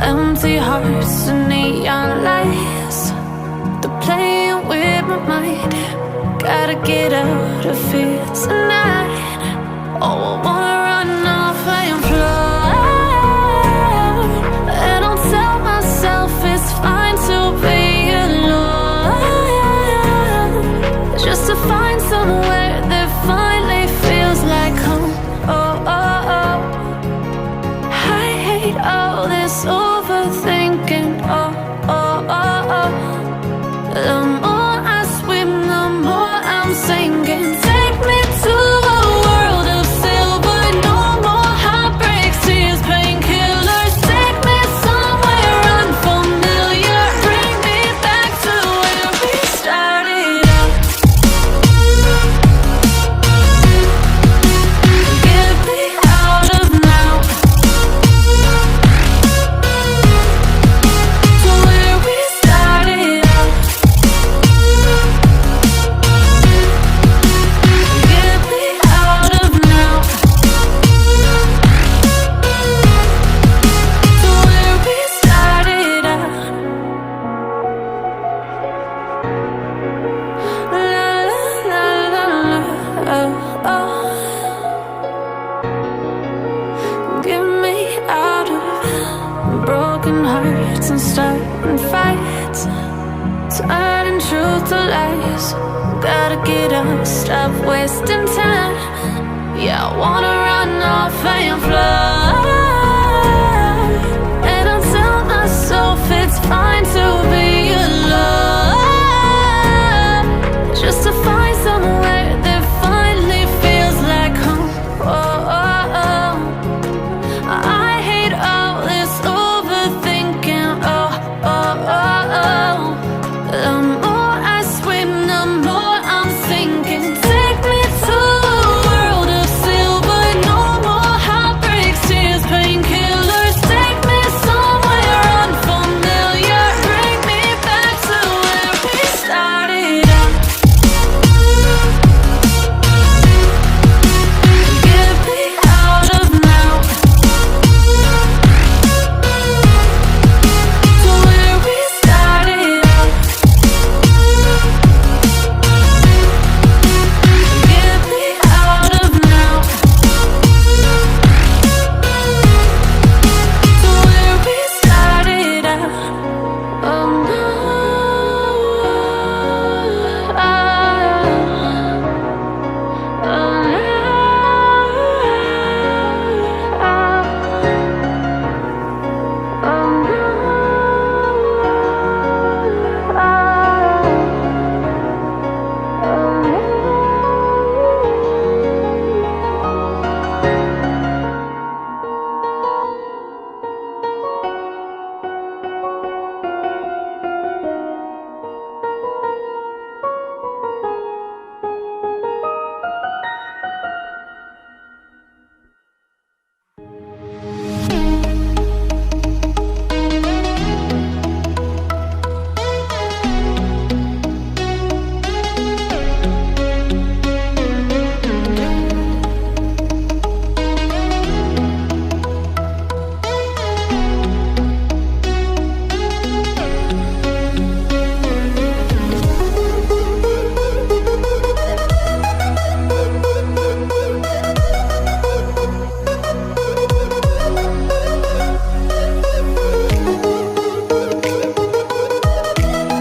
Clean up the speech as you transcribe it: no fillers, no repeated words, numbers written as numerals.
Empty hearts and neon lights, they're playing with my mind. Gotta get out of here tonight. Oh, I wanna run off and fly. And I'll tell myself it's fine to be alone, just to find somewhere that finally feels like home. Oh, oh, oh. I hate all this overthinking. Oh, oh, oh, oh. The more I swim, the more I'm sinking. Take me to a world of silver. No more heartbreaks, tears, painkillers. Take me somewhere unfamiliar. Bring me back to where we started out. Get me out of now, to where we started out. Get me out of now, to where we started out. La la la la la, oh, oh. Get me out of broken hearts and starting fights, turning truth to lies. Gotta get up, stop wasting time. Yeah, I wanna run off and fly.